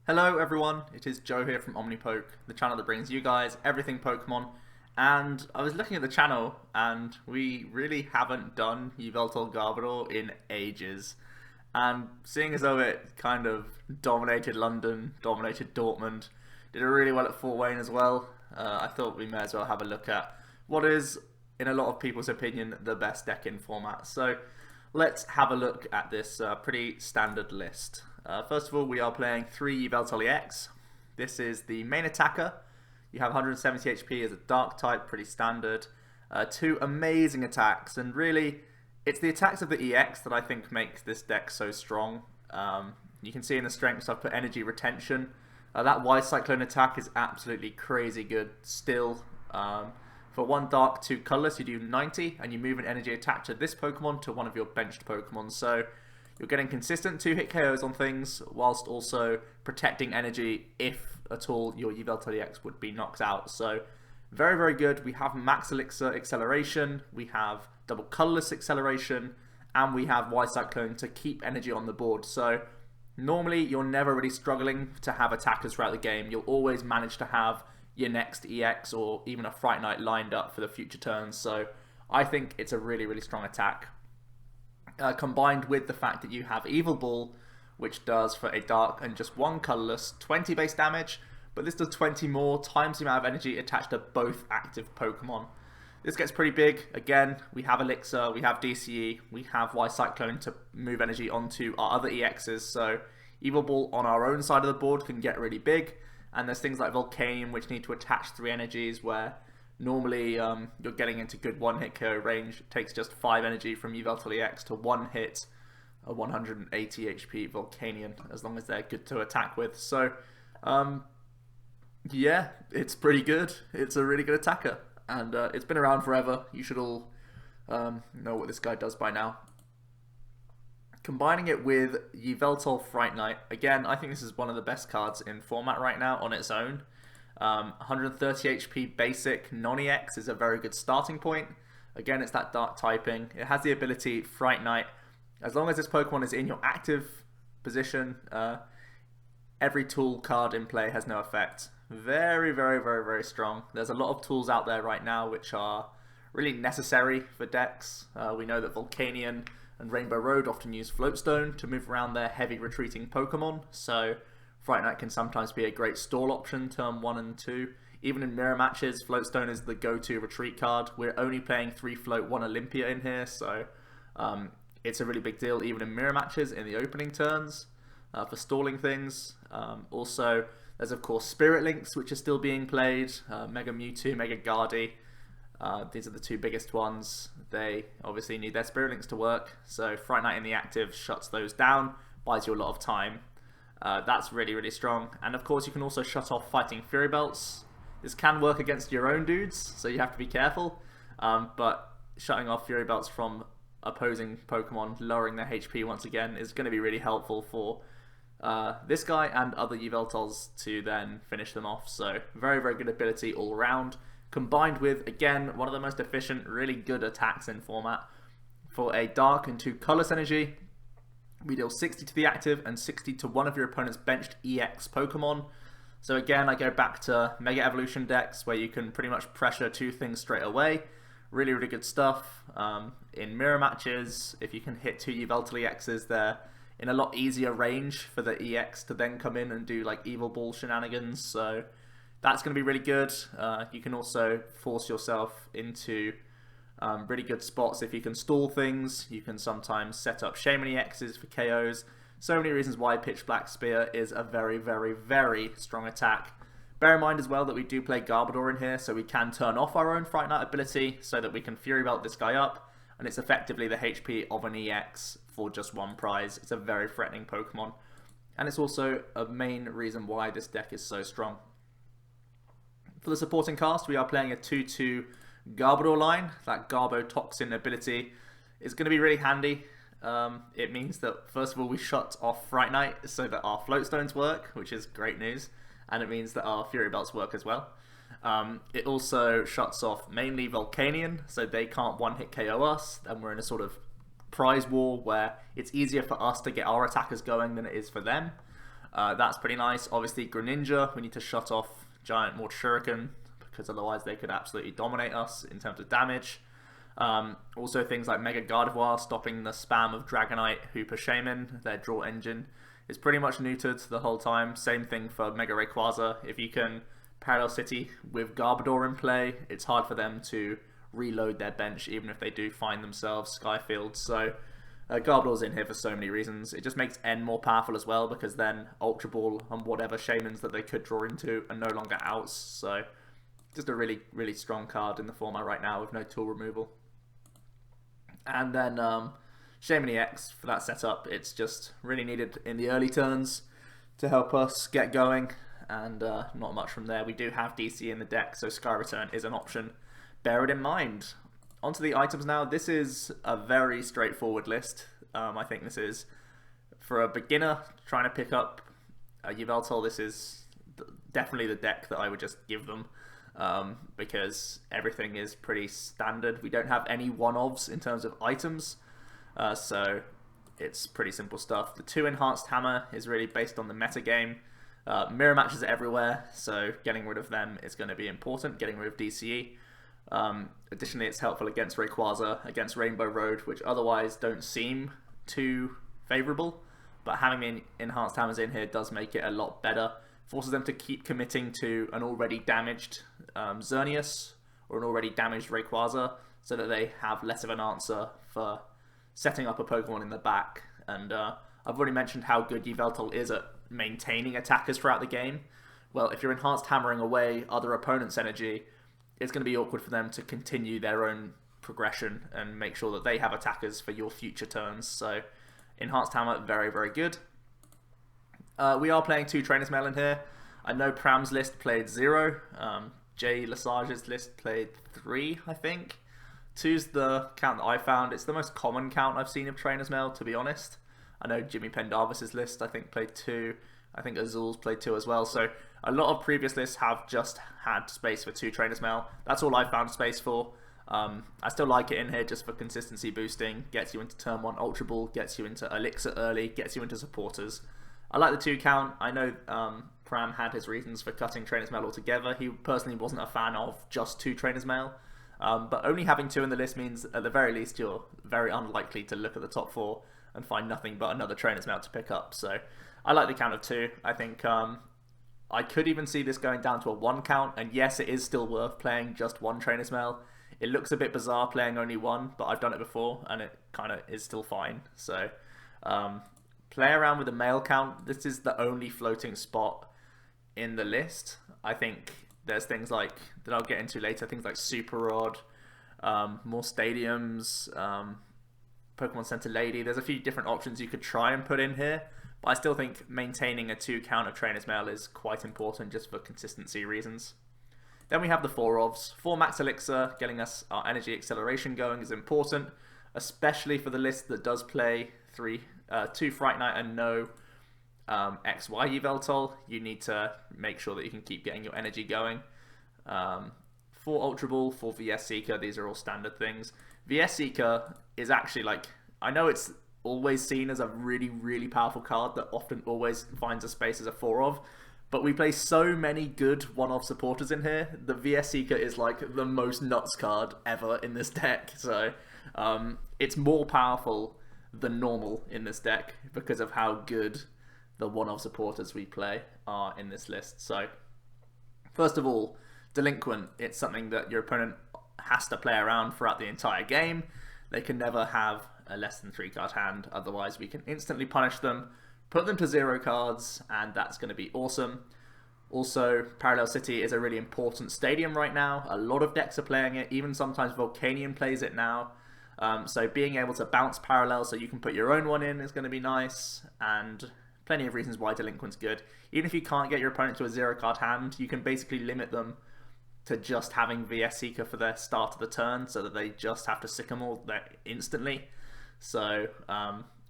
Hello everyone, it is Joe here from Omnipoke, the channel that brings you guys everything Pokemon. And I was looking at the channel and we really haven't done Yveltal Garbodor in ages. And seeing as though it kind of dominated London, dominated Dortmund, did it really well at Fort Wayne as well, I thought we may as well have a look at what is, in a lot of people's opinion, the best deck in format. So let's have a look at this pretty standard list. First of all, we are playing 3 Yveltal EX. This is the main attacker. You have 170 HP as a dark type, pretty standard. 2 amazing attacks, and really, it's the attacks of the EX that I think makes this deck so strong. You can see in the strengths I've put energy retention. That Y Cyclone attack is absolutely crazy good still. For 1 dark, 2 colorless, you do 90, and you move an energy attack to this Pokemon to one of your benched Pokemon. So you're getting consistent 2-hit KOs on things, whilst also protecting energy if at all your Yveltal EX would be knocked out. So very, very good. We have Max Elixir acceleration, we have Double Colorless acceleration, and we have Y Cyclone to keep energy on the board. So normally you're never really struggling to have attackers throughout the game. You'll always manage to have your next EX or even a Fright Knight lined up for the future turns. So I think it's a really, really strong attack. Combined with the fact that you have Evil Ball, which does, for a dark and just 1 colorless, 20 base damage, but this does 20 more times the amount of energy attached to both active Pokemon. This gets pretty big. Again, we have Elixir, we have DCE, we have Y Cyclone to move energy onto our other EXs, so Evil Ball on our own side of the board can get really big, and there's things like Volcanion which need to attach 3 energies, where normally you're getting into good 1-hit KO range. It takes just 5 energy from Yveltal EX to 1 hit a 180 HP Volcanion, as long as they're good to attack with. So yeah, it's pretty good. It's a really good attacker, and it's been around forever. You should all know what this guy does by now. Combining it with Yveltal Fright Knight, again, I think this is one of the best cards in format right now on its own. 130 HP basic non-EX is a very good starting point. Again, it's that dark typing. It has the ability Fright Knight. As long as this Pokemon is in your active position, every tool card in play has no effect. Very, very, very, very strong. There's a lot of tools out there right now which are really necessary for decks. We know that Volcanion and Rainbow Road often use Floatstone to move around their heavy retreating Pokemon, so Fright Knight can sometimes be a great stall option turn 1 and 2. Even in mirror matches, Floatstone is the go-to retreat card. We're only playing 3 Float, 1 Olympia in here, so it's a really big deal even in mirror matches in the opening turns for stalling things. Also, there's of course Spirit Links, which are still being played. Mega Mewtwo, Mega Gardy. These are the 2 biggest ones. They obviously need their Spirit Links to work, so Fright Knight in the active shuts those down, buys you a lot of time. That's really, really strong. And of course you can also shut off fighting Fury Belts. This can work against your own dudes, so you have to be careful. But shutting off Fury Belts from opposing Pokemon, lowering their HP once again, is going to be really helpful for this guy and other Yveltals to then finish them off. So very, very good ability all around. Combined with, again, one of the most efficient, really good attacks in format. For a dark and 2 colorless energy, we deal 60 to the active and 60 to one of your opponent's benched EX Pokemon. So again, I go back to Mega Evolution decks where you can pretty much pressure 2 things straight away. Really, really good stuff. In mirror matches, if you can hit 2 Yveltal EXs, they're in a lot easier range for the EX to then come in and do like Evil Ball shenanigans. So that's going to be really good. You can also force yourself into really good spots if you can stall things. You can sometimes set up Shaymin EXs for KOs. So many reasons why Pitch Black Spear is a very, very, very strong attack. Bear in mind as well that we do play Garbodor in here, so we can turn off our own Fright Knight ability so that we can Fury Belt this guy up, and it's effectively the HP of an EX for just 1 prize. It's a very threatening Pokemon, and it's also a main reason why this deck is so strong. For the supporting cast, we are playing a 2-2 Garbodor line. That Garbotoxin ability is going to be really handy. It means that first of all we shut off Fright Knight so that our Floatstones work, which is great news, and it means that our Fury Belts work as well. It also shuts off mainly Volcanion, so they can't 1-hit KO us, and we're in a sort of prize war where it's easier for us to get our attackers going than it is for them. That's pretty nice. Obviously, Greninja, we need to shut off Giant Mortar Shuriken, because otherwise they could absolutely dominate us in terms of damage. Also things like Mega Gardevoir, stopping the spam of Dragonite, Hooper, Shaymin. Their draw engine is pretty much neutered the whole time. Same thing for Mega Rayquaza. If you can Parallel City with Garbodor in play, it's hard for them to reload their bench, even if they do find themselves Skyfield. So Garbodor's in here for so many reasons. It just makes N more powerful as well, because then Ultra Ball and whatever Shaymins that they could draw into are no longer outs. So just a really, really strong card in the format right now with no tool removal. And then Shaymin EX for that setup. It's just really needed in the early turns to help us get going, and not much from there. We do have DC in the deck, so Sky Return is an option. Bear it in mind. Onto the items now. This is a very straightforward list. I think this is, for a beginner trying to pick up a Yveltal, this is definitely the deck that I would just give them. Because everything is pretty standard. We don't have any one-ofs in terms of items, so it's pretty simple stuff. The 2 Enhanced Hammer is really based on the metagame. Mirror matches everywhere, so getting rid of them is going to be important, getting rid of DCE. Additionally, it's helpful against Rayquaza, against Rainbow Road, which otherwise don't seem too favourable, but having the Enhanced Hammers in here does make it a lot better. Forces them to keep committing to an already damaged Xerneas or an already damaged Rayquaza, so that they have less of an answer for setting up a Pokemon in the back. And I've already mentioned how good Yveltal is at maintaining attackers throughout the game. Well, if you're Enhanced Hammering away other opponents' energy, it's going to be awkward for them to continue their own progression and make sure that they have attackers for your future turns. So Enhanced Hammer, very, very good. We are playing 2 Trainers Mail in here. I know Pram's list played 0. Jay Lesage's list played 3, I think. 2's the count that I found. It's the most common count I've seen of Trainers Mail, to be honest. I know Jimmy Pendarvis's list, I think, played 2. I think Azul's played 2 as well. So a lot of previous lists have just had space for 2 Trainers Mail. That's all I found space for. I still like it in here just for consistency boosting. Gets you into turn 1 Ultra Ball, gets you into Elixir early, gets you into supporters. I like the 2 count. I know Pram had his reasons for cutting Trainers Mail altogether. He personally wasn't a fan of just 2 Trainers Mail. But only having 2 in the list means, at the very least, you're very unlikely to look at the top 4 and find nothing but another Trainers Mail to pick up. So I like the count of 2. I think I could even see this going down to a 1 count. And yes, it is still worth playing just 1 Trainers Mail. It looks a bit bizarre playing only 1, but I've done it before and it kind of is still fine. So play around with the mail count. This is the only floating spot in the list. I think there's things like, that I'll get into later, things like Super Rod, more stadiums, Pokemon Center Lady. There's a few different options you could try and put in here, but I still think maintaining a 2 count of Trainers Mail is quite important just for consistency reasons. Then we have the 4-ofs. 4 Max Elixir, getting us our energy acceleration going is important, especially for the list that does play 2 Fright Knight and no XY Yveltal. You need to make sure that you can keep getting your energy going. 4 Ultra Ball, 4 VS Seeker, these are all standard things. VS Seeker is actually, like, I know it's always seen as a really, really powerful card that often always finds a space as a 4-of, but we play so many good 1-off supporters in here. The VS Seeker is like the most nuts card ever in this deck, so it's more powerful than normal in this deck because of how good the 1-off supporters we play are in this list. So first of all, Delinquent, it's something that your opponent has to play around throughout the entire game. They can never have a less than 3 card hand, otherwise we can instantly punish them, put them to 0 cards, and that's going to be awesome. Also, Parallel City is a really important stadium right now. A lot of decks are playing it, even sometimes Volcanion plays it now. So being able to bounce Parallel so you can put your own one in is going to be nice, and plenty of reasons why Delinquent's good. Even if you can't get your opponent to a 0 card hand, you can basically limit them to just having VS Seeker for their start of the turn, so that they just have to Sycamore that instantly. So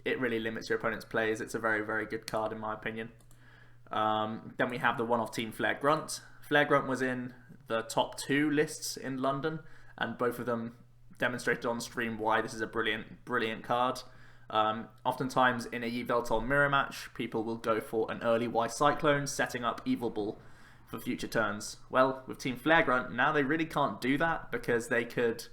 it really limits your opponent's plays. It's a very, very good card in my opinion. Then we have the 1-off team Flare Grunt. Flare Grunt was in the top 2 lists in London, and both of them demonstrated on stream why this is a brilliant, brilliant card. Oftentimes in a Yveltal mirror match, people will go for an early Y Cyclone, setting up Evil Ball for future turns. Well, with Team Flare Grunt, now they really can't do that because they could...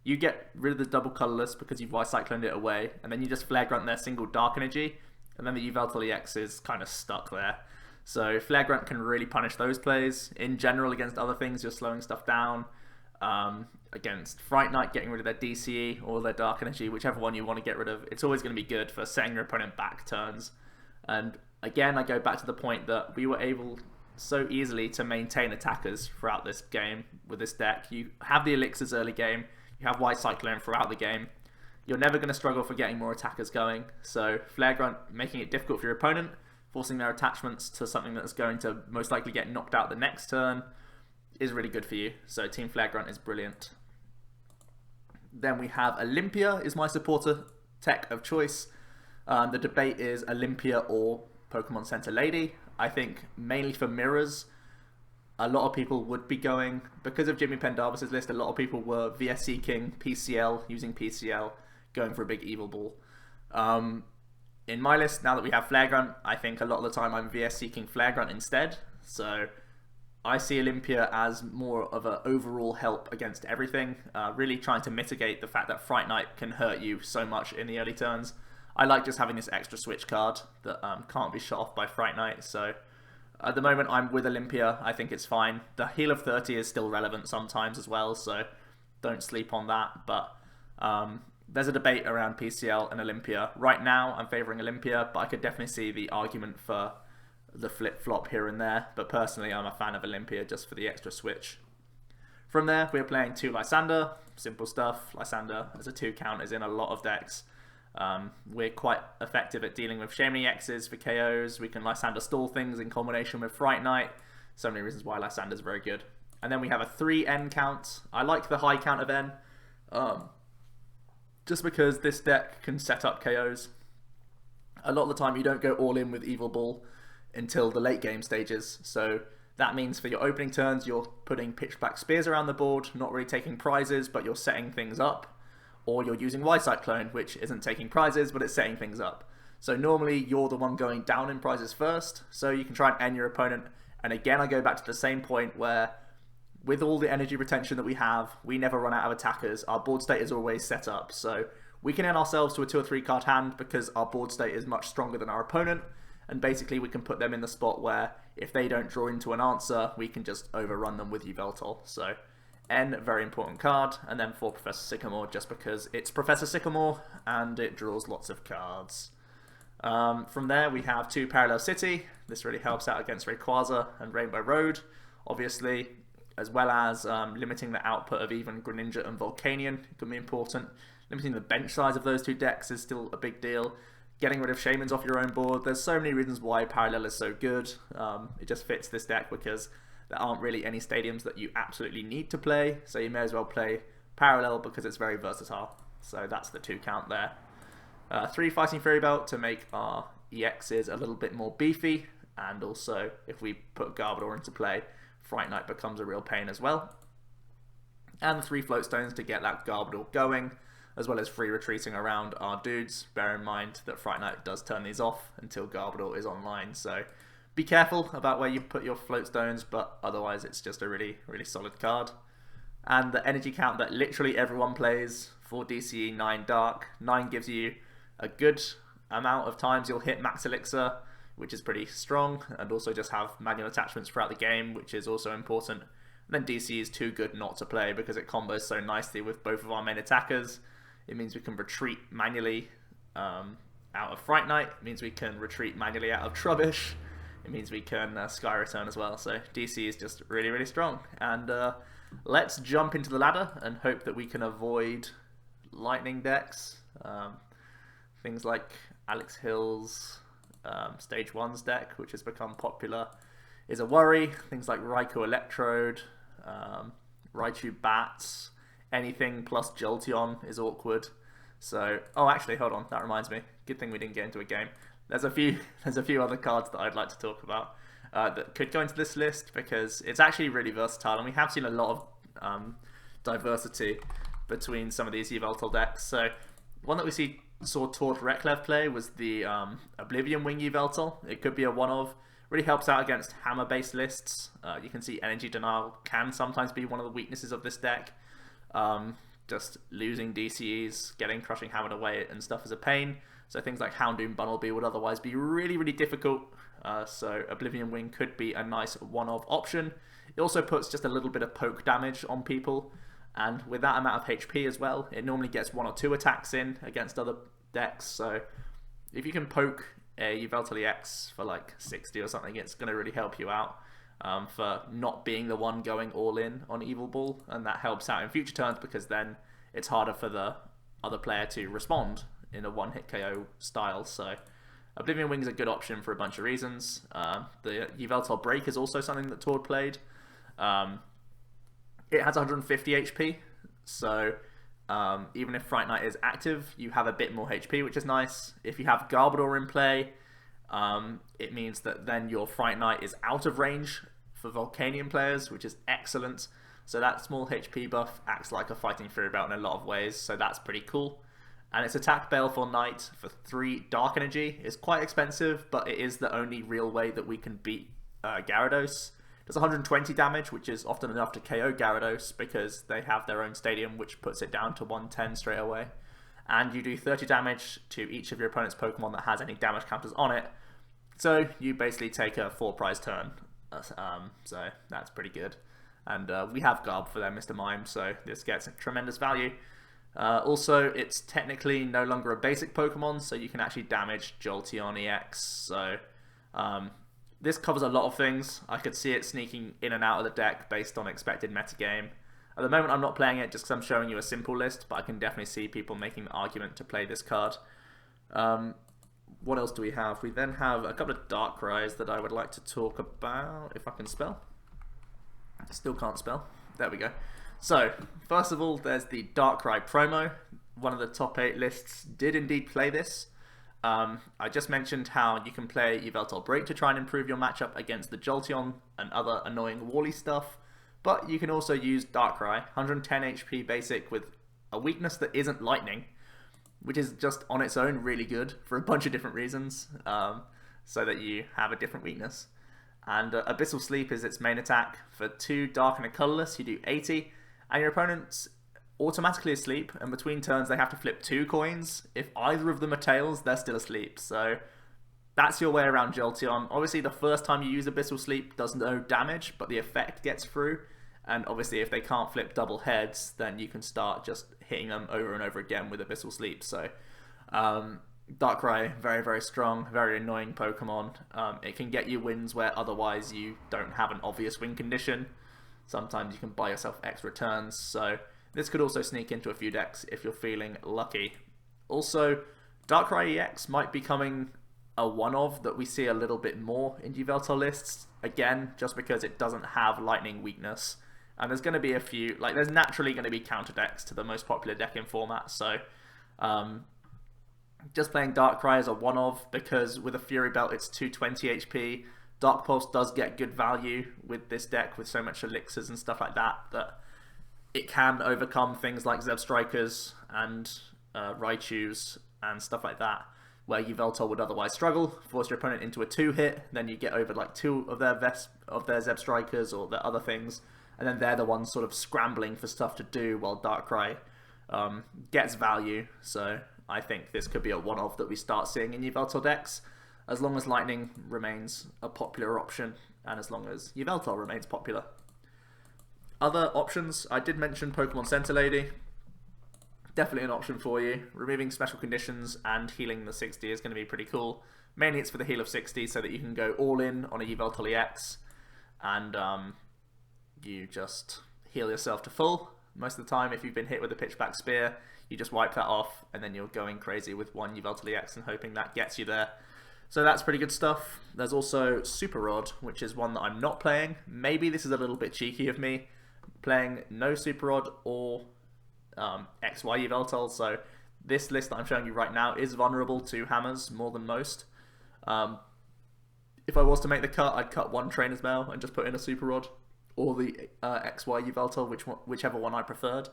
You get rid of the Double Colorless because you've Y Cycloned it away, and then you just Flare Grunt their single Dark Energy, and then the Yveltal EX is kind of stuck there. So Flare Grunt can really punish those plays. In general, against other things, you're slowing stuff down. Against Fright Knight, getting rid of their DCE or their Dark Energy, whichever one you want to get rid of, it's always going to be good for setting your opponent back turns. And again, I go back to the point that we were able so easily to maintain attackers throughout this game with this deck. You have the elixirs early game, you have White Cyclone throughout the game. You're never going to struggle for getting more attackers going. So Flare Grunt making it difficult for your opponent, forcing their attachments to something that's going to most likely get knocked out the next turn, is really good for you. So Team Flare Grunt is brilliant. Then we have Olympia is my supporter tech of choice. The debate is Olympia or Pokemon Center Lady. I think mainly for mirrors, a lot of people would be going, because of Jimmy Pendarvis's list, a lot of people were VS seeking PCL, using PCL, going for a big Evil Ball. In my list, now that we have Flare Grunt, I think a lot of the time I'm VS seeking Flare Grunt instead. So I see Olympia as more of an overall help against everything, really trying to mitigate the fact that Fright Knight can hurt you so much in the early turns. I like just having this extra switch card that can't be shot off by Fright Knight, so at the moment I'm with Olympia. I think it's fine. The heal of 30 is still relevant sometimes as well, so don't sleep on that, but there's a debate around PCL and Olympia. Right now I'm favouring Olympia, but I could definitely see the argument for the flip-flop here and there, but personally I'm a fan of Olympia just for the extra switch. From there we're playing 2 Lysandre, simple stuff. Lysandre as a 2 count is in a lot of decks. We're quite effective at dealing with Shaymin EXs for KOs. We can Lysandre stall things in combination with Fright Knight. So many reasons why Lysandre is very good. And then we have a 3 N count. I like the high count of N, just because this deck can set up KOs. A lot of the time you don't go all in with Evil Ball until the late game stages, so that means for your opening turns you're putting pitch black spears around the board, not really taking prizes, but you're setting things up, or you're using Y Cyclone, which isn't taking prizes but it's setting things up. So normally you're the one going down in prizes first, so you can try and end your opponent. And again, I go back to the same point where with all the energy retention that we have, we never run out of attackers. Our board state is always set up, so we can end ourselves to a 2 or 3 card hand because our board state is much stronger than our opponent. And basically we can put them in the spot where if they don't draw into an answer, we can just overrun them with Yveltal. So N, very important card. And then for Professor Sycamore, just because it's Professor Sycamore and it draws lots of cards. From there we have 2 Parallel City. This really helps out against Rayquaza and Rainbow Road, obviously, as well as limiting the output of even Greninja and Volcanion. It can be important. Limiting the bench size of those 2 decks is still a big deal. Getting rid of Shaymins off your own board. There's so many reasons why Parallel is so good. It just fits this deck because there aren't really any stadiums that you absolutely need to play, so you may as well play Parallel because it's very versatile. So that's the 2 count there. 3 Fighting Fairy Belt to make our EXs a little bit more beefy, and also if we put Garbodor into play, Fright Knight becomes a real pain as well. And the 3 Float Stones to get that Garbodor going, as well as free retreating around our dudes. Bear in mind that Fright Knight does turn these off until Garbodor is online, so be careful about where you put your float stones, but otherwise it's just a really, really solid card. And the energy count that literally everyone plays for DCE 9 Dark. 9 gives you a good amount of times you'll hit Max Elixir, which is pretty strong, and also just have manual attachments throughout the game, which is also important. And then DC is too good not to play because it combos so nicely with both of our main attackers. It means we can retreat manually out of Fright Knight. It means we can retreat manually out of Trubbish. It means we can Sky Return as well. So DC is just really, really strong. And let's jump into the ladder and hope that we can avoid lightning decks. Things like Alex Hill's Stage 1's deck, which has become popular, is a worry. Things like Raikou Electrode, Raichu Bats, anything plus Jolteon is awkward. So, oh, actually, hold on. That reminds me. Good thing we didn't get into a game. There's a few other cards that I'd like to talk about that could go into this list because it's actually really versatile, and we have seen a lot of diversity between some of these Yveltal decks. So, one that we see saw Tord Reklev play was the Oblivion Wing Yveltal. It could be a one-of. Really helps out against hammer-based lists. You can see Energy Denial can sometimes be one of the weaknesses of this deck. Just losing DCEs, getting Crushing Hammered away and stuff is a pain. So things like Houndoom Bunnelby would otherwise be really, really difficult. So Oblivion Wing could be a nice one-of option. It also puts just a little bit of poke damage on people. And with that amount of HP as well, it normally gets 1 or 2 attacks in against other decks. So if you can poke a Yveltal EX for like 60 or something, it's going to really help you out for not being the one going all in on Evil Ball. And that helps out in future turns because then it's harder for the other player to respond in a one-hit KO style. So Oblivion Wing is a good option for a bunch of reasons. The Yveltal Break is also something that Tord played. It has 150 HP, so even if Fright Knight is active, you have a bit more HP, which is nice. If you have Garbodor in play, it means that then your Fright Knight is out of range for Volcanion players, which is excellent. So that small HP buff acts like a Fighting Fury Belt in a lot of ways, so that's pretty cool. And its attack Baleful Knight for 3 Dark Energy is quite expensive, but it is the only real way that we can beat Gyarados. Does 120 damage, which is often enough to KO Gyarados because they have their own stadium, which puts it down to 110 straight away. And you do 30 damage to each of your opponent's Pokemon that has any damage counters on it. So you basically take a 4 prize turn. So that's pretty good. And we have Garb for them, Mr. Mime, so this gets tremendous value. Also, it's technically no longer a basic Pokemon, so you can actually damage Jolteon EX. So this covers a lot of things. I could see it sneaking in and out of the deck based on expected metagame. At the moment I'm not playing it just because I'm showing you a simple list, but I can definitely see people making the argument to play this card. What else do we have? We then have a couple of Darkrai's that I would like to talk about, if I can spell. Still can't spell. There we go. So, first of all, there's the Darkrai promo. One of the top 8 lists did indeed play this. I just mentioned how you can play Yveltal Break to try and improve your matchup against the Jolteon and other annoying Wally stuff, but you can also use Darkrai, 110 HP basic with a weakness that isn't Lightning, which is just on its own really good for a bunch of different reasons, so that you have a different weakness. And Abyssal Sleep is its main attack. For 2 Dark and a Colorless, you do 80, and your opponent's automatically asleep, and between turns they have to flip 2 coins. If either of them are tails, they're still asleep. So that's your way around Jolteon. Obviously the first time you use Abyssal Sleep does no damage, but the effect gets through. And obviously if they can't flip double heads, then you can start just hitting them over and over again with Abyssal Sleep. So Darkrai, very, very strong, very annoying Pokemon. It can get you wins where otherwise you don't have an obvious win condition. Sometimes you can buy yourself extra turns, so this could also sneak into a few decks if you're feeling lucky. Also, Darkrai EX might be coming a one-of that we see a little bit more in Yveltal lists. Again, just because it doesn't have Lightning weakness. And there's going to be a few, like there's naturally going to be counter decks to the most popular deck in format, so just playing Darkrai as a one-of, because with a Fury Belt it's 220 HP. Dark Pulse does get good value with this deck with so much elixirs and stuff like that, that it can overcome things like Zebstrikers and Raichus and stuff like that, where Yveltal would otherwise struggle, force your opponent into a 2-hit, then you get over like 2 of their Zebstrikers or their other things, and then they're the ones sort of scrambling for stuff to do while Darkrai gets value. So I think this could be a one-off that we start seeing in Yveltal decks, as long as Lightning remains a popular option, and as long as Yveltal remains popular. Other options, I did mention Pokemon Center Lady. Definitely an option for you. Removing special conditions and healing the 60 is going to be pretty cool. Mainly it's for the heal of 60 so that you can go all in on a Yveltal EX and you just heal yourself to full. Most of the time, if you've been hit with a Pitchback Spear, you just wipe that off and then you're going crazy with one Yveltal EX and hoping that gets you there. So that's pretty good stuff. There's also Super Rod, which is one that I'm not playing. Maybe this is a little bit cheeky of me, playing no Super Rod or XY Yveltal. So this list that I'm showing you right now is vulnerable to hammers more than most. If I was to make the cut, I'd cut one Trainer's Mail and just put in a Super Rod, or the XY Yveltal, whichever one I preferred.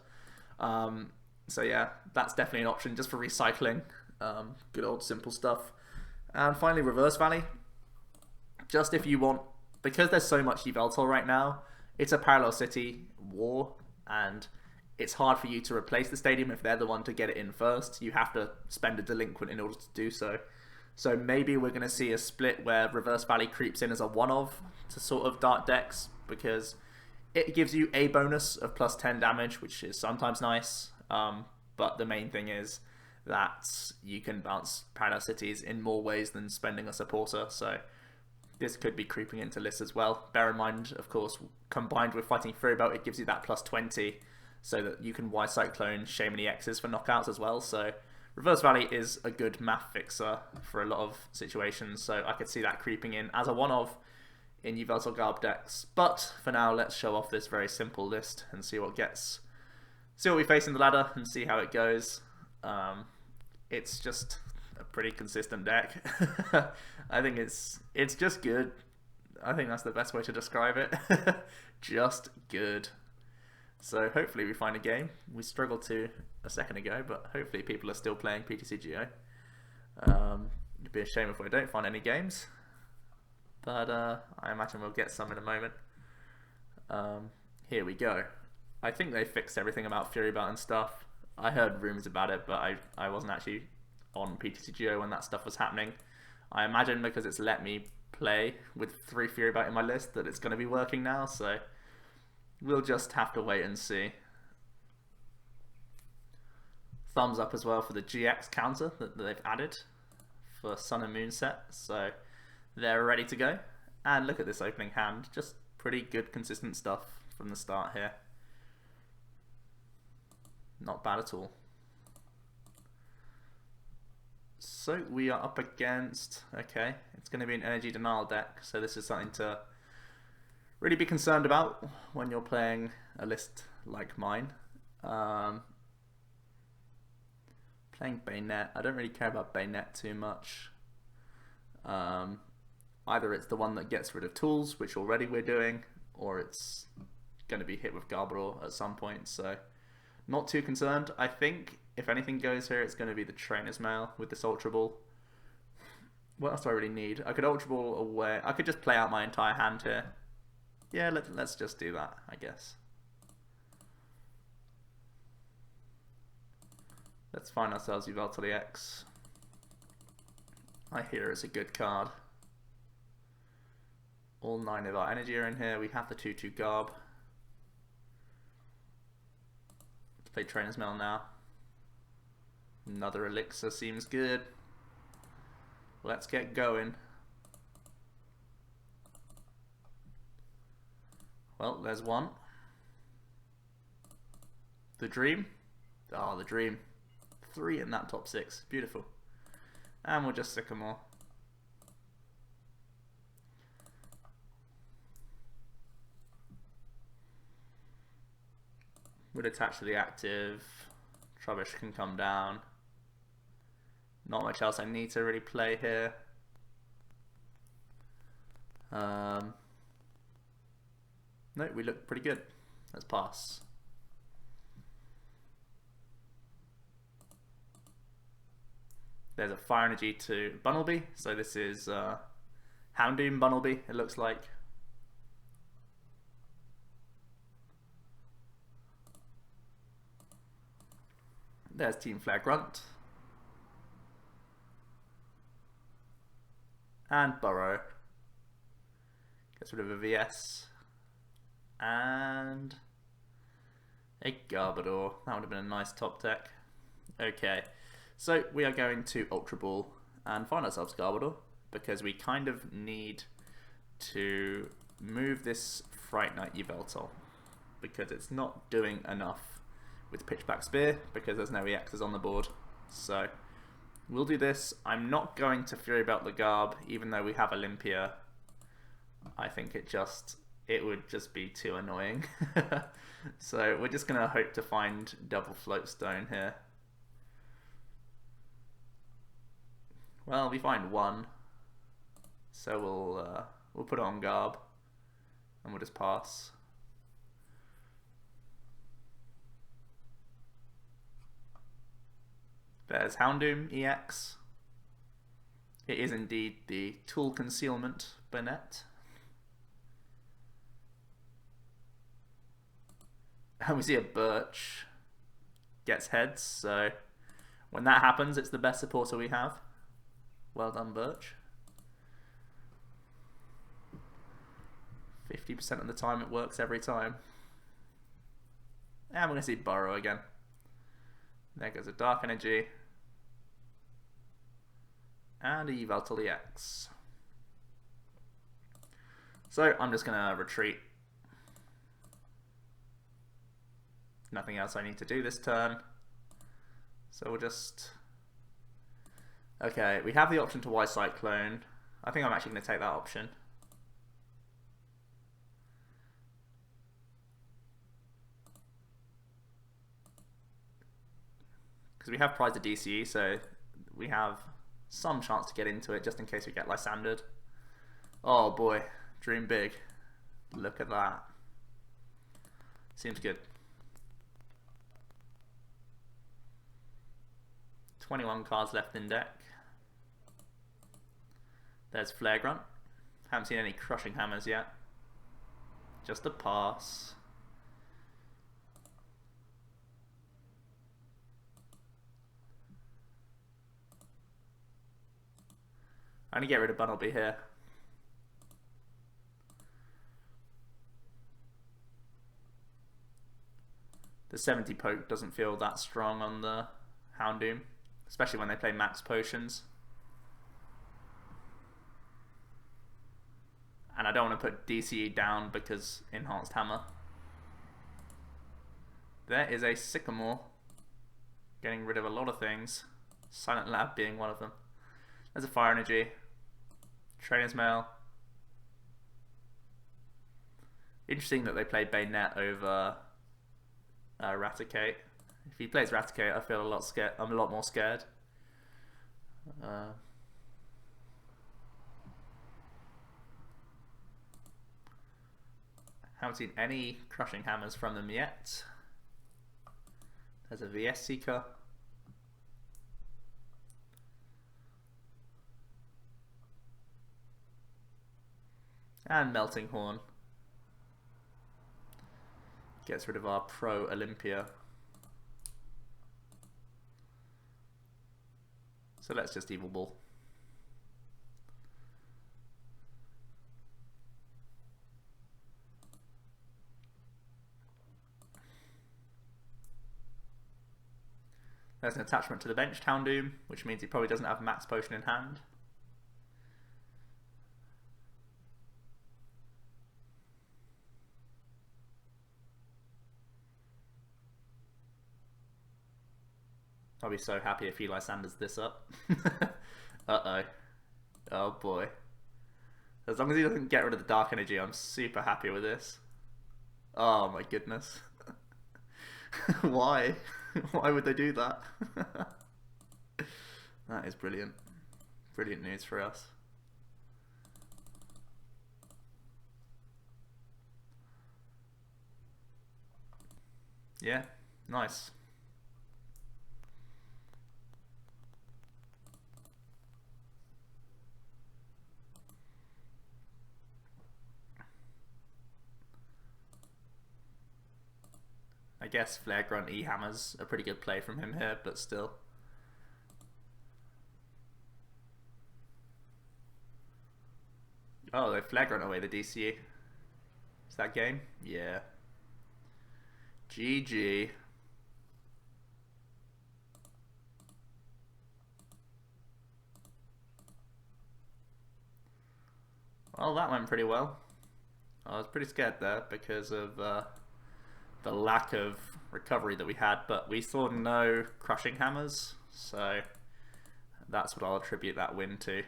So yeah, that's definitely an option just for recycling. Good old simple stuff. And finally, Reverse Valley. Just if you want, because there's so much Yveltal right now, it's a parallel city war, and it's hard for you to replace the stadium if they're the one to get it in first. You have to spend a Delinquent in order to do so. So maybe we're going to see a split where Reverse Valley creeps in as a one-of to sort of dart decks, because it gives you a bonus of plus 10 damage, which is sometimes nice. But the main thing is that you can bounce parallel cities in more ways than spending a supporter. So this could be creeping into lists as well. Bear in mind, of course, combined with fighting Fury Belt, it gives you that plus 20, so that you can Y-Cyclone Shaymin EXs for knockouts as well. So Reverse Valley is a good math fixer for a lot of situations, so I could see that creeping in as a one-of in Yveltal Garb decks. But for now, let's show off this very simple list and see what we face in the ladder and see how it goes. It's just a pretty consistent deck. I think it's just good. I think that's the best way to describe it. Just good. So hopefully we find a game. We struggled to a second ago, but hopefully people are still playing PTCGO. It'd be a shame if we don't find any games, but I imagine we'll get some in a moment. Here we go. I think they fixed everything about Fury Belt and stuff. I heard rumors about it, but I wasn't actually on PTCGO when that stuff was happening. I imagine because it's let me play with 3 Fury Belt in my list that it's going to be working now, so we'll just have to wait and see. Thumbs up as well for the GX counter that they've added for Sun and Moon set, so they're ready to go. And look at this opening hand, just pretty good consistent stuff from the start here. Not bad at all. So we are up against, okay, it's going to be an energy denial deck, so this is something to really be concerned about when you're playing a list like mine. Playing Bayonet, I don't really care about Bayonet too much. Either it's the one that gets rid of tools, which already we're doing, or it's going to be hit with Garbodor at some point, so not too concerned. I think if anything goes here, it's going to be the Trainer's Mail with this Ultra Ball. What else do I really need? I could Ultra Ball away. I could just play out my entire hand here. Yeah, let's just do that, I guess. Let's find ourselves Yveltal EX. I hear it's a good card. All 9 of our energy are in here. We have the 2/2 Garb. Let's play Trainer's Mail now. Another Elixir seems good. Let's get going. Well, there's one. The Dream. Oh, the Dream. 3 in that top 6. Beautiful. And we'll just Sycamore. Would attach to the active. Trubbish can come down. Not much else I need to really play here. No, we look pretty good. Let's pass. There's a Fire Energy to Bunnelby, so this is Houndoom Bunnelby, it looks like. There's Team Flare Grunt. And Burrow. Gets rid of a VS. And a Garbodor. That would have been a nice top deck. Okay, so we are going to Ultra Ball and find ourselves Garbodor, because we kind of need to move this Fright Knight Yveltal, because it's not doing enough with Pitchback Spear, because there's no EXs on the board. So we'll do this. I'm not going to Fury Belt the Garb, even though we have Olympia. I think it would just be too annoying. So we're just going to hope to find double Floatstone here. Well, we find one, so we'll put it on Garb, and we'll just pass. There's Houndoom EX. It is indeed the Tool Concealment Burnett. And we see a Birch gets heads, so when that happens, it's the best supporter we have. Well done, Birch. 50% of the time it works every time. And we're going to see Burrow again. There goes a Dark Energy. And a Yveltal EX. So I'm just going to retreat. Nothing else I need to do this turn. So we'll just... Okay, we have the option to Y-Cyclone. I think I'm actually going to take that option. Because we have Prize of DCE, so we have some chance to get into it just in case we get Lysandred. Oh boy, dream big. Look at that. Seems good. 21 cards left in deck. There's Flare Grunt. Haven't seen any Crushing Hammers yet. Just a pass. I'm going to get rid of Bunnelby here. The 70 poke doesn't feel that strong on the Houndoom, especially when they play max potions. And I don't want to put DCE down because Enhanced Hammer. There is a Sycamore, getting rid of a lot of things. Silent Lab being one of them. There's a Fire Energy. Trainer's Mail. Interesting that they play Bayonet over Raticate. If he plays Raticate, I feel a lot scared. I'm a lot more scared. Haven't seen any Crushing Hammers from them yet. There's a VS Seeker. And Melting Horn. Gets rid of our Pro Olympia. So let's just Evil Ball. There's an attachment to the bench, Houndoom, which means he probably doesn't have Max Potion in hand. I'll be so happy if Eli Sanders this up. Uh-oh. Oh boy. As long as he doesn't get rid of the Dark Energy, I'm super happy with this. Oh my goodness. Why? Why would they do that? That is brilliant. Brilliant news for us. Yeah, nice. I guess Flare Grunt E-Hammer's a pretty good play from him here, but still. Oh, they Flare Grunt away the DCE. Is that game? Yeah. GG. Well, that went pretty well. I was pretty scared there because of the lack of recovery that we had, but we saw no Crushing Hammers, so that's what I'll attribute that win to.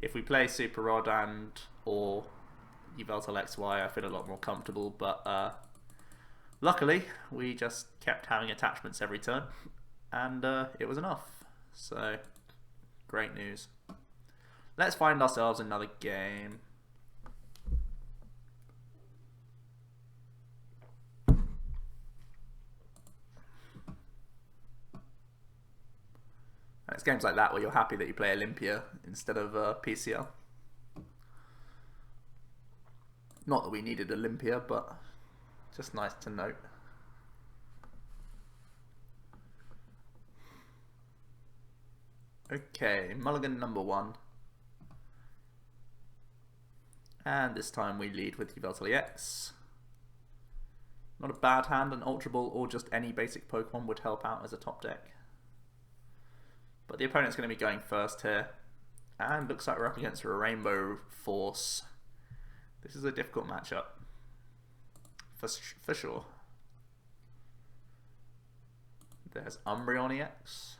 If we play Super Rod and or Yveltal XY, I feel a lot more comfortable, but luckily we just kept having attachments every turn, and it was enough, so great news. Let's find ourselves another game. It's games like that where you're happy that you play Olympia instead of PCL. Not that we needed Olympia, but just nice to note. Okay, mulligan number 1. And this time we lead with Yveltal EX. Not a bad hand, an Ultra Ball or just any basic Pokemon would help out as a top deck. But the opponent's going to be going first here. And looks like we're up against a Rainbow Force. This is a difficult matchup. For sure. There's Umbreon EX.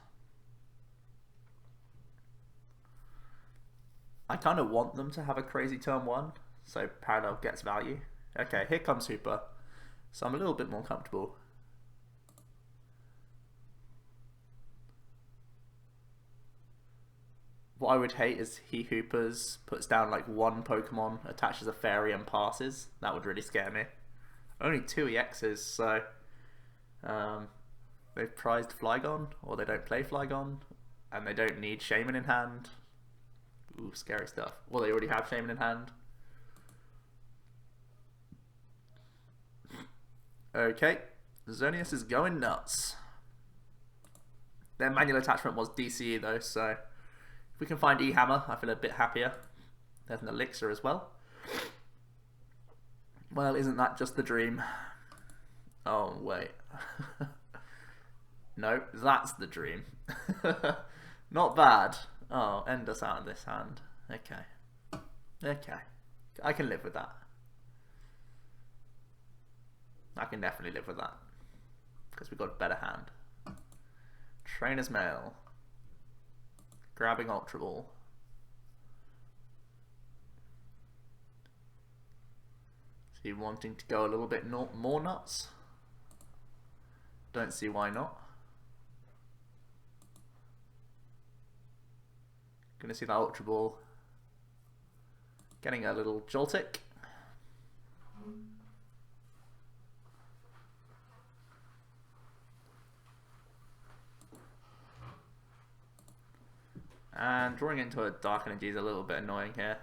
I kind of want them to have a crazy turn 1, so Parallel gets value. Okay, here comes Hooper. So I'm a little bit more comfortable. What I would hate is he Hoopers, puts down like 1 Pokemon, attaches a Fairy and passes. That would really scare me. Only 2 EXs, so they've prized Flygon, or they don't play Flygon, and they don't need Shaymin in hand. Ooh, scary stuff. Well, they already have Shaymin in hand. Okay, Xerneas is going nuts. Their manual attachment was DCE though, so if we can find E-Hammer, I feel a bit happier. There's an Elixir as well. Well, isn't that just the dream? Oh, wait. No, that's the dream. Not bad. Oh, end us out of this hand. Okay. Okay. I can live with that. I can definitely live with that. Because we've got a better hand. Trainer's Mail. Grabbing Ultra Ball. Is he wanting to go a little bit more nuts? Don't see why not. Gonna see that Ultra Ball getting a little Joltik. And drawing into a Dark Energy is a little bit annoying here.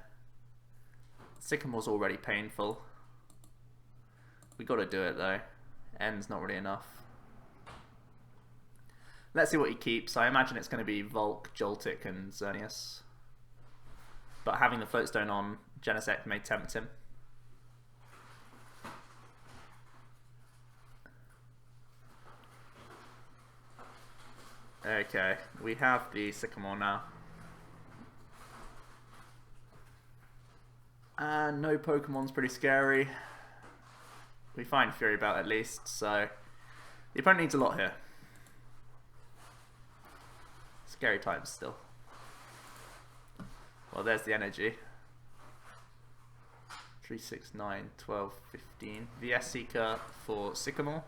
Sycamore's already painful. We got to do it though. End's not really enough. Let's see what he keeps. I imagine it's going to be Volk, Joltik, and Xerneas. But having the Floatstone on Genesect may tempt him. Okay, we have the Sycamore now. And no Pokemon's pretty scary. We find Fury Belt at least, so the opponent needs a lot here. Scary times still. Well, there's the energy. 3, 6, 9, 12, 15. VS Seeker for Sycamore.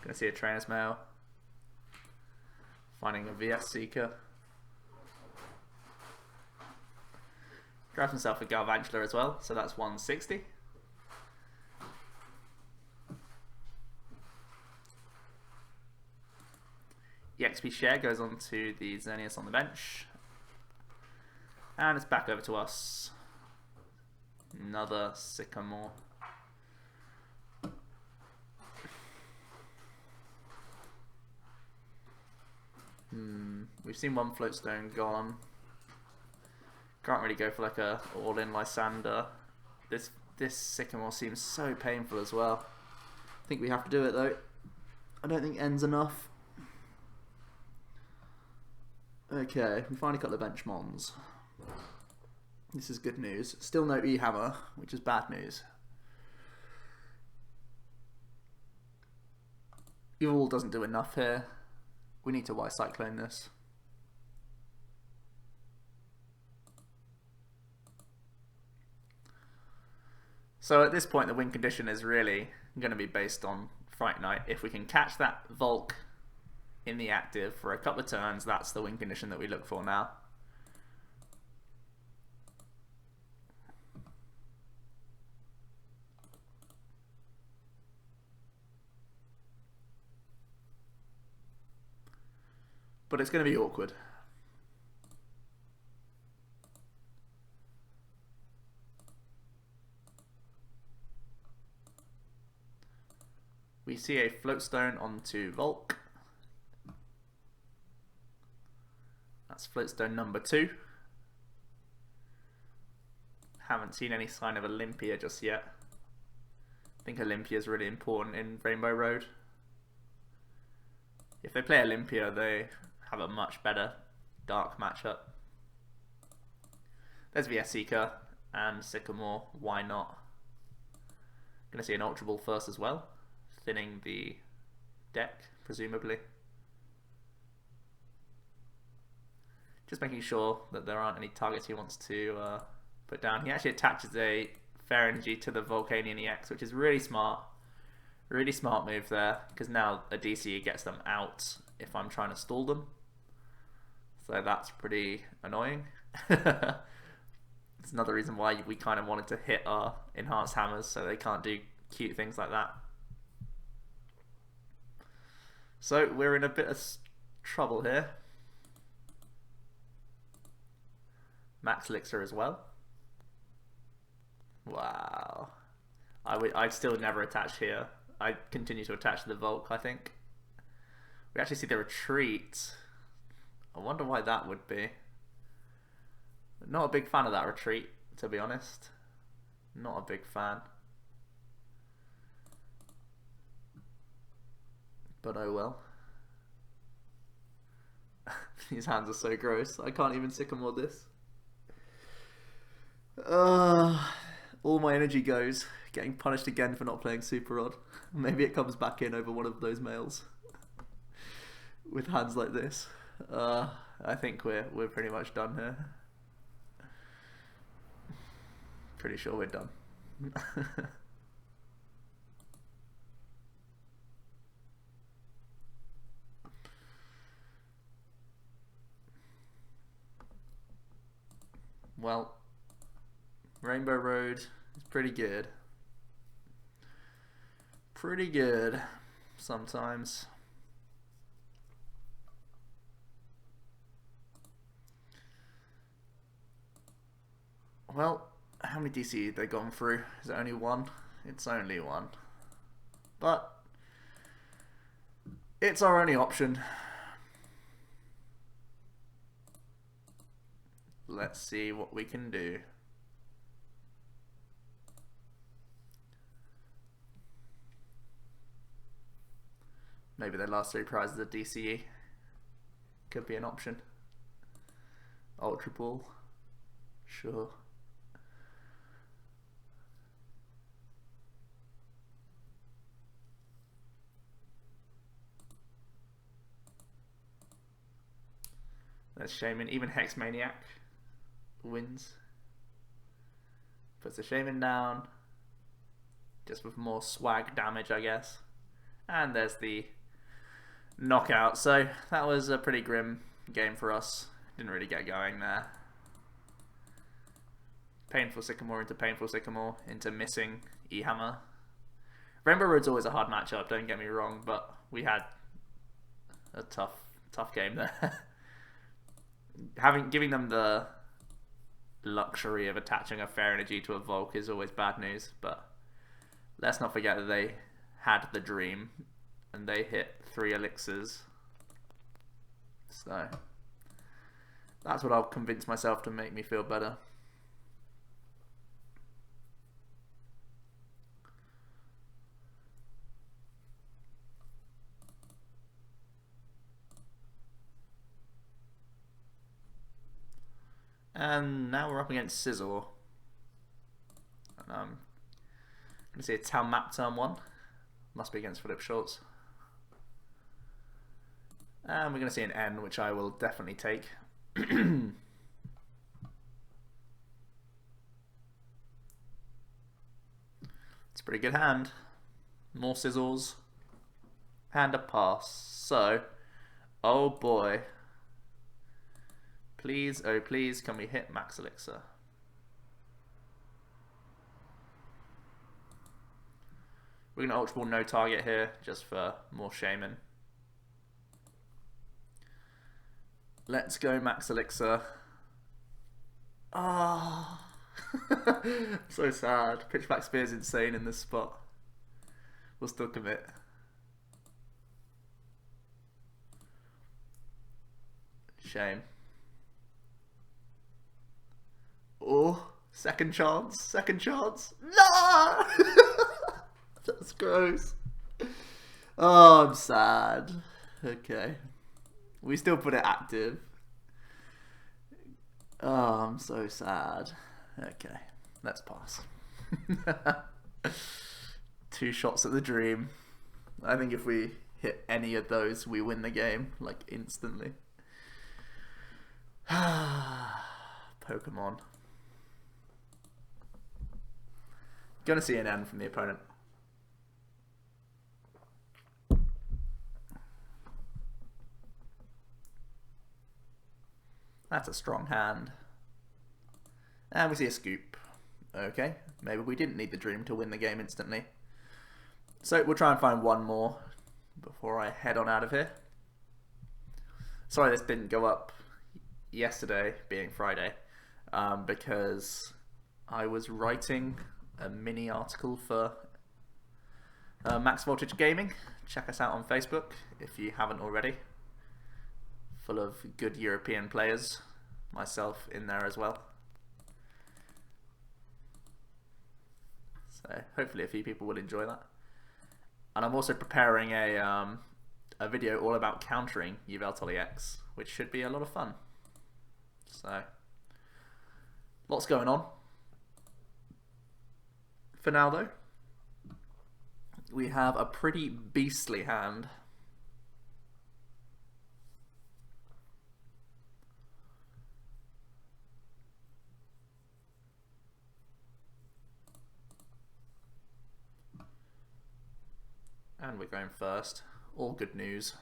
Gonna see a Trainer's Mail. Finding a VS Seeker. Grabs himself a Galvantula as well, so that's 160. EXP share goes on to the Xerneas on the bench. And it's back over to us. Another Sycamore. We've seen one Floatstone gone. Can't really go for like a all-in Lysandre. This Sycamore seems so painful as well. I think we have to do it though. I don't think end's enough. Okay, we finally got the bench Mons. This is good news. Still no E-Hammer, which is bad news. Yule doesn't do enough here. We need to Y-Cyclone this. So at this point the win condition is really going to be based on Fright Night. If we can catch that Volk in the active for a couple of turns, that's the win condition that we look for now. but it's going to be awkward. We see a Floatstone onto Volk. That's Floatstone number 2. Haven't seen any sign of Olympia just yet. I think Olympia is really important in Rainbow Road. If they play Olympia, they have a much better dark matchup. There's VS Seeker and Sycamore. Why not? Going to see an Ultra Ball first as well, thinning the deck, presumably. Just making sure that there aren't any targets he wants to put down. He actually attaches a Fair Energy to the Volcanion EX, which is really smart. Really smart move there, because now a DCE gets them out if I'm trying to stall them. So that's pretty annoying. It's another reason why we kind of wanted to hit our enhanced hammers so they can't do cute things like that. So we're in a bit of trouble here. Max Elixir as well. Wow. I'd still never attach here. I continue to attach to the Volk, I think. We actually see the retreat. I wonder why that would be. Not a big fan of that retreat, to be honest. Not a big fan. But oh well. These hands are so gross. I can't even Sycamore this. All my energy goes. Getting punished again for not playing Super Odd. Maybe it comes back in over one of those males. With hands like this. I think we're pretty much done here. Pretty sure we're done. Well, Rainbow Road is pretty good. Pretty good sometimes. Well, how many DC have they gone through? Is it only one? It's only one. But it's our only option. Let's see what we can do. Maybe their last 3 prizes are DCE. Could be an option. Ultra Ball. Sure. There's Shaymin. Even Hex Maniac wins. Puts the Shaymin down. Just with more swag damage, I guess. And there's the knockout. So that was a pretty grim game for us. Didn't really get going there. Painful Sycamore into Painful Sycamore into missing E-Hammer. Rainbow Road's always a hard matchup, don't get me wrong, but we had a tough game there. Giving them the luxury of attaching a Fair Energy to a Volk is always bad news, but let's not forget that they had the dream and they hit 3 elixirs. So that's what I'll convince myself to make me feel better. And now we're up against Scizor. And I'm going to see a Town Map turn 1. Must be against Philip Schultz. And we're going to see an N, which I will definitely take. It's a pretty good hand. More Scizors. And a pass. So, oh boy. Please, oh please, can we hit Max Elixir? We're going to Ultra Ball no target here, just for more Shaymin. Let's go Max Elixir. Ah, so sad. Pitchback Spear is insane in this spot. We'll still commit. Shame. Oh, second chance, second chance. No! That's gross. Oh, I'm sad. Okay. We still put it active. Oh, I'm so sad. Okay, let's pass. 2 shots at the dream. I think if we hit any of those, we win the game, like, instantly. Pokemon. Gonna see an N from the opponent. That's a strong hand. And we see a scoop. Okay, maybe we didn't need the dream to win the game instantly. So we'll try and find one more before I head on out of here. Sorry this didn't go up yesterday, being Friday, because I was writing a mini article for Max Voltage Gaming. Check us out on Facebook if you haven't already. Full of good European players, myself in there as well. So hopefully a few people will enjoy that. And I'm also preparing a video all about countering Yveltal EX, which should be a lot of fun. So lots going on. For now though, we have a pretty beastly hand. And we're going first. All good news.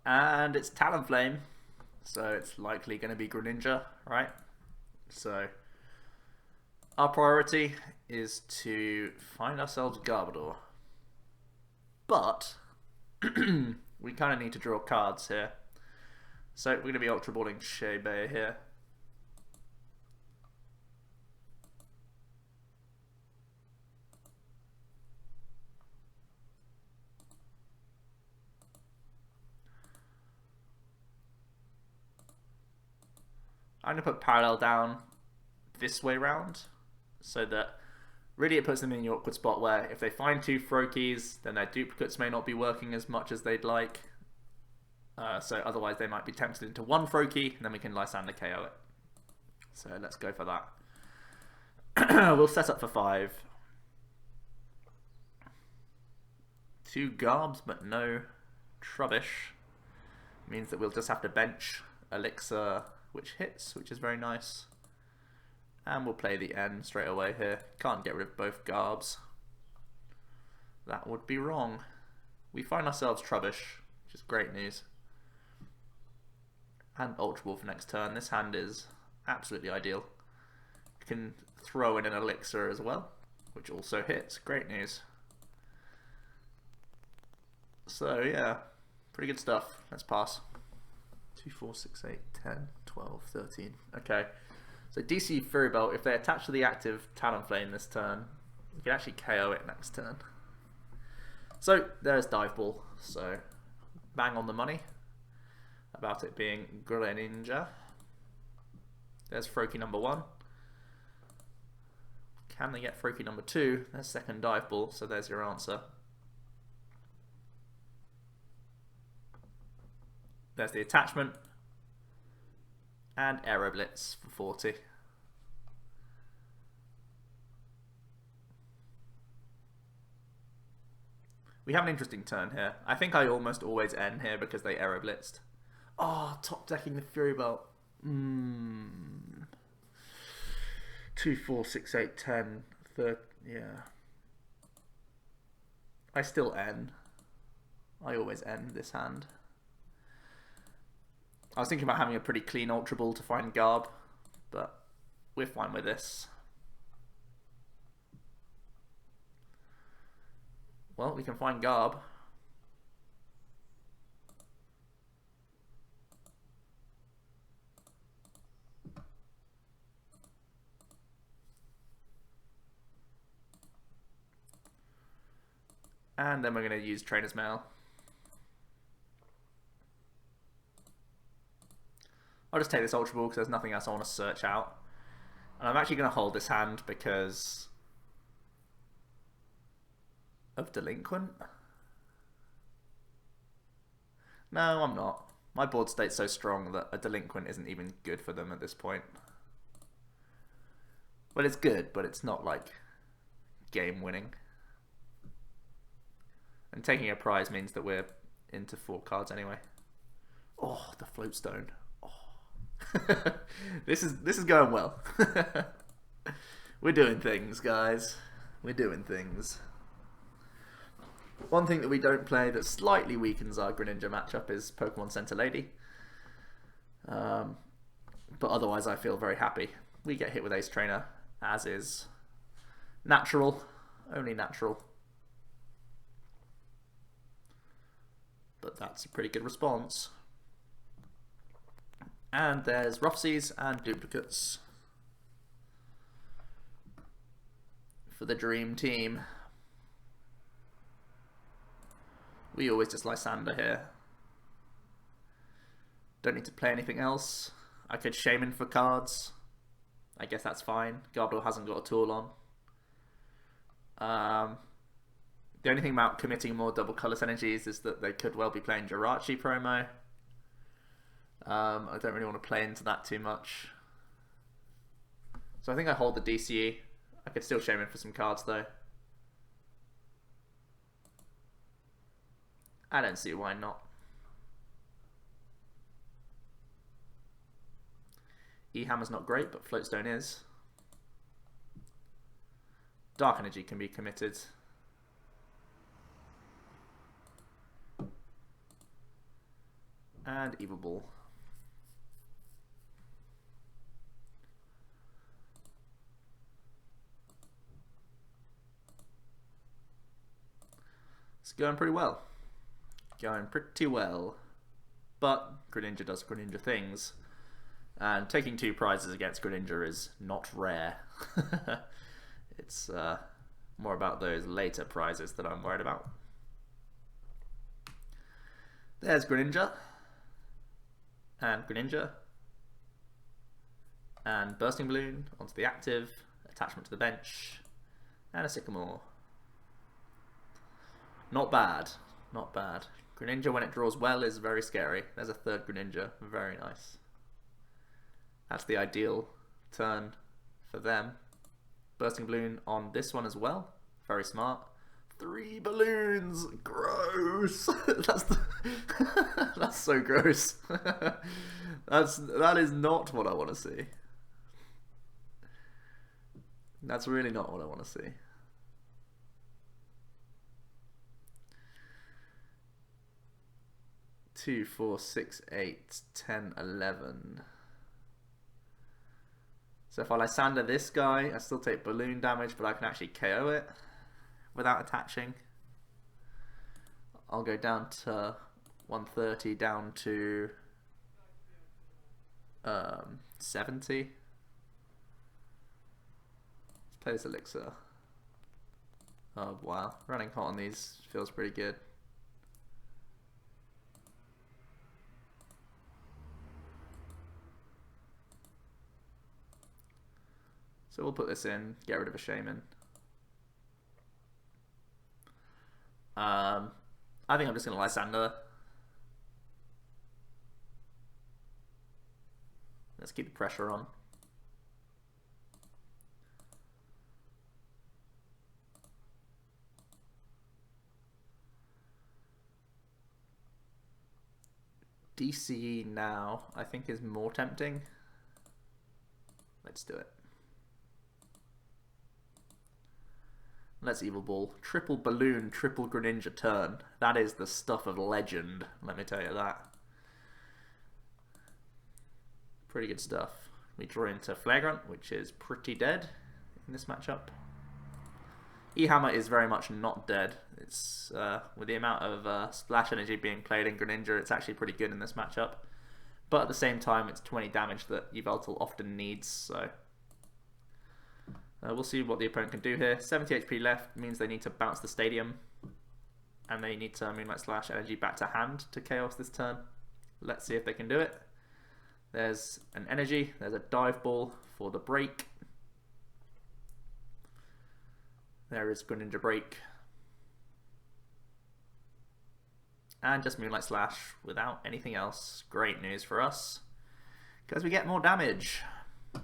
And it's Talonflame, so it's likely going to be Greninja, right? So our priority is to find ourselves Garbodor. But we kind of need to draw cards here. So we're going to be Ultra Balling Shaymin here. I'm going to put Parallel down this way round, so that really it puts them in the awkward spot where if they find 2 Froakies, then their duplicates may not be working as much as they'd like. So otherwise they might be tempted into 1 Froakie, and then we can Lysandre KO it. So let's go for that. We'll set up for 5. 2 Garbs, but no Trubbish. Means that we'll just have to bench Elixir, which hits, which is very nice. And we'll play the N straight away here. Can't get rid of both Garbs. That would be wrong. We find ourselves Trubbish, which is great news. And Ultra Ball for next turn. This hand is absolutely ideal. You can throw in an Elixir as well, which also hits. Great news. So yeah, pretty good stuff. Let's pass. 2, 4, 6, 8, 10, 12, 13. Okay. So DC Fury Belt, if they attach to the active Talonflame this turn, you can actually KO it next turn. So there's Dive Ball. So bang on the money about it being Greninja. There's Froakie number 1. Can they get Froakie number 2? There's second Dive Ball, so there's your answer. There's the attachment. And Aero Blitz for 40. We have an interesting turn here. I think I almost always end here because they Aero Blitzed. Oh, top decking the Fury Belt. 2, 4, 6, 8, 10, 30, yeah. I still N. I always N this hand. I was thinking about having a pretty clean Ultra Ball to find Garb, but we're fine with this. Well, we can find Garb. And then we're going to use Trainer's Mail. I'll just take this Ultra Ball because there's nothing else I want to search out. And I'm actually going to hold this hand because of Delinquent. No, I'm not. My board state's so strong that a Delinquent isn't even good for them at this point. Well, it's good, but it's not like game winning. And taking a prize means that we're into 4 cards anyway. Oh, the Floatstone. Oh. This is going well. We're doing things, guys. We're doing things. One thing that we don't play that slightly weakens our Greninja matchup is Pokemon Center Lady. But otherwise I feel very happy. We get hit with Ace Trainer, as is natural. Only natural. But that's a pretty good response. And there's Rough-Seas and Duplicates for the Dream Team. We always just Lysandre here. Don't need to play anything else. I could Shaymin for cards. I guess that's fine. Garbodor hasn't got a tool on. The only thing about committing more Double Colorless energies is that they could well be playing Jirachi promo. I don't really want to play into that too much. So I think I hold the DCE. I could still Shaymin for some cards though. I don't see why not. E-Hammer's not great, but Floatstone is. Dark Energy can be committed. And Evil Ball. It's going pretty well. Going pretty well. But Greninja does Greninja things. And taking 2 prizes against Greninja is not rare. It's more about those later prizes that I'm worried about. There's Greninja. And Greninja. And Bursting Balloon onto the active. Attachment to the bench. And a Sycamore. Not bad. Not bad. Greninja, when it draws well, is very scary. There's a 3rd Greninja. Very nice. That's the ideal turn for them. Bursting Balloon on this one as well. Very smart. 3 balloons! Gross! That's so gross. That is not what I want to see. That's really not what I want to see. 2, 4, 6, 8, 10, 11. So if I Lysandre this guy, I still take balloon damage, but I can actually KO it without attaching. I'll go down to 130, down to 70. Let's play this Elixir. Oh wow, running hot on these feels pretty good. So we'll put this in, get rid of a Shaymin. I think I'm just going to Lysandre. Let's keep the pressure on. DCE now, I think, is more tempting. Let's do it. Let's Evil Ball. Triple Balloon, triple Greninja turn. That is the stuff of legend, let me tell you that. Pretty good stuff. We draw into Flagrant, which is pretty dead in this matchup. E-Hammer is very much not dead. It's with the amount of splash energy being played in Greninja, it's actually pretty good in this matchup. But at the same time, it's 20 damage that Yveltal often needs, so we'll see what the opponent can do here. 70 HP left means they need to bounce the stadium, and they need to Moonlight Slash energy back to hand to Chaos this turn. Let's see if they can do it. There's an energy, there's a dive ball for the break. There is Greninja break. And just Moonlight Slash without anything else. Great news for us, because we get more damage. I'm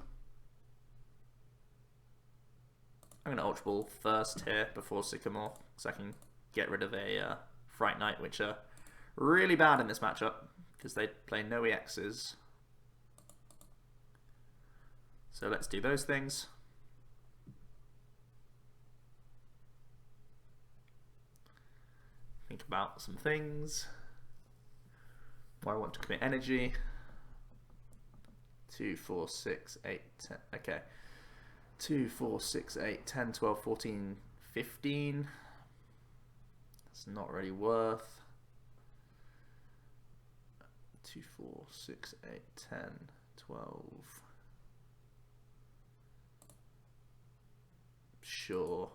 going to Ultra Ball first here before Sycamore, so I can get rid of a Fright Knight, which are really bad in this matchup, because they play no EXs. So let's do those things. Think about some things. Where I want to commit energy. 2, 4, 6, 8, 10. Okay. 2, 4, 6, 8, 10, 12, 14, 15. That's not really worth. 2, 4, 6, 8, 10, 12. Sure.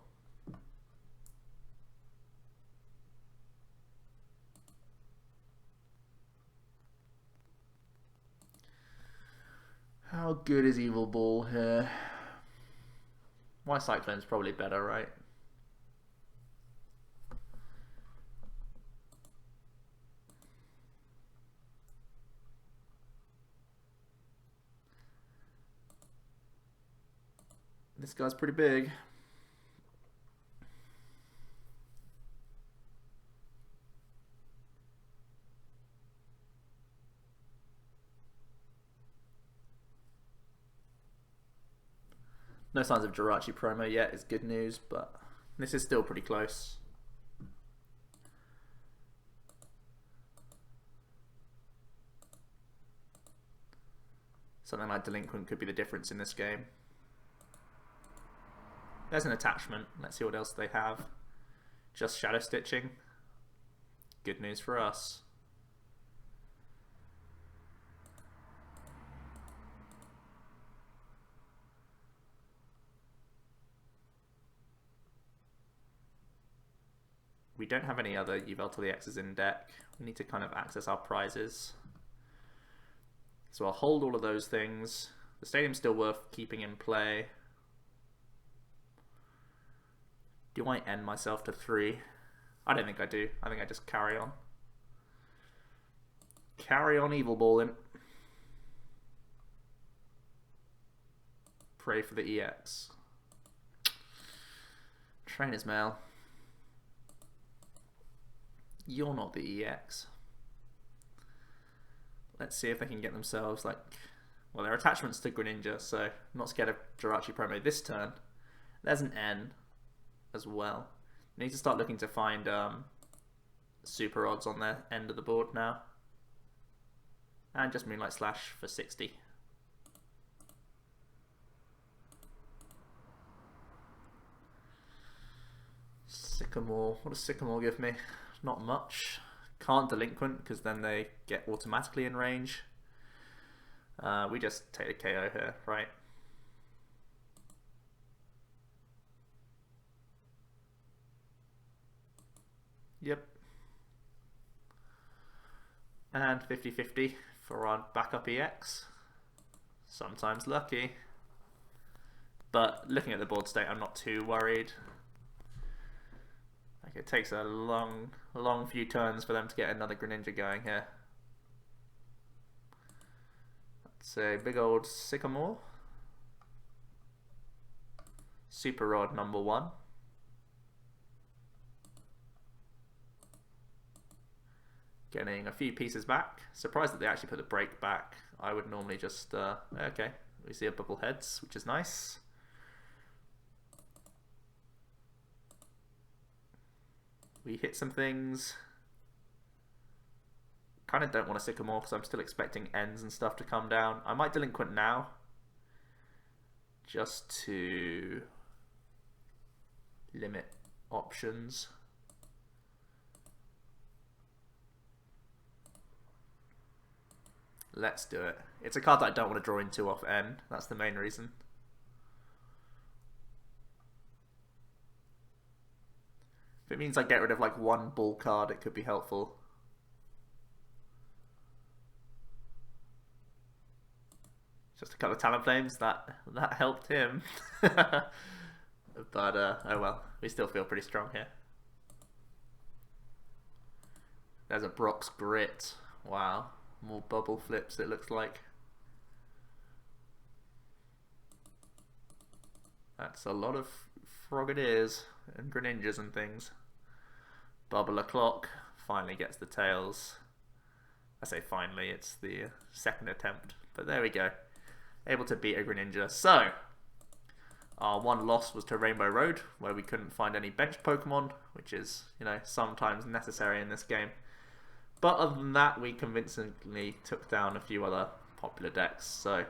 How good is Evil Ball here? My Cyclone's probably better, right? This guy's pretty big. No signs of Jirachi promo yet is good news, but this is still pretty close. Something like Delinquent could be the difference in this game. There's an attachment. Let's see what else they have. Just Shadow Stitching. Good news for us. We don't have any other Yveltal EXs in deck. We need to kind of access our prizes. So I'll hold all of those things. The stadium's still worth keeping in play. Do I end myself to 3? I don't think I do. I think I just carry on. Carry on Evil Balling. Pray for the EX. Trainer's Mail. You're not the EX. Let's see if they can get themselves, like, well, they're attachments to Greninja, so I'm not scared of Jirachi promo this turn. There's an N as well. Need to start looking to find super odds on their end of the board now. And just Moonlight Slash for 60. Sycamore. What does Sycamore give me? Not much. Can't Delinquent because then they get automatically in range. We just take a KO here, right? Yep. And 50-50 for our backup EX. Sometimes lucky. But looking at the board state, I'm not too worried. Like, it takes a long few turns for them to get another Greninja going here. That's a big old Sycamore. Super Rod number 1. Getting a few pieces back. Surprised that they actually put the break back. I would normally just... okay, we see a bubble heads, which is nice. We hit some things. Kind of don't want a Sycamore because I'm still expecting ends and stuff to come down. I might Delinquent now, just to limit options. Let's do it. It's a card that I don't want to draw into off end. That's the main reason. If it means I get rid of like one bull card, it could be helpful. Just a couple of Talonflames, that helped him. But oh well, we still feel pretty strong here. There's a Brock's Grit. Wow, more bubble flips it looks like. That's a lot of Frogadiers and Greninjas and things. Bubble O'Clock finally gets the tails. I say finally, it's the second attempt, but there we go. Able to beat a Greninja. So, our one loss was to Rainbow Road, where we couldn't find any bench Pokemon, which is, you know, sometimes necessary in this game. But other than that, we convincingly took down a few other popular decks. So,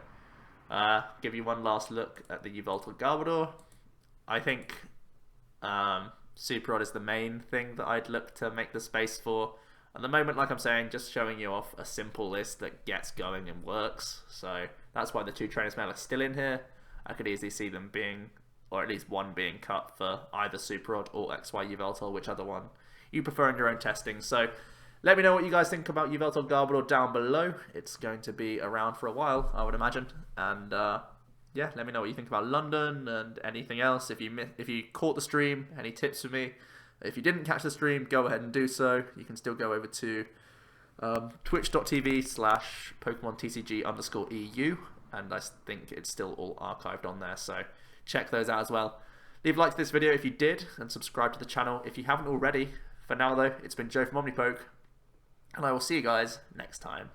give you one last look at the Yveltal Garbodor. I think Super Rod is the main thing that I'd look to make the space for. At the moment, like I'm saying, just showing you off a simple list that gets going and works. So that's why the two Trainers Mail are still in here. I could easily see them being, or at least one being cut for either Super Rod or XY Yveltal, whichever one you prefer in your own testing. So let me know what you guys think about Yveltal Garbodor down below. It's going to be around for a while, I would imagine. And yeah, let me know what you think about London and anything else. If you caught the stream, any tips for me? If you didn't catch the stream, go ahead and do so. You can still go over to twitch.tv/PokemonTCG_EU, and I think it's still all archived on there, so check those out as well. Leave a like to this video if you did, and subscribe to the channel if you haven't already. For now though, it's been Joe from Omnipoke, and I will see you guys next time.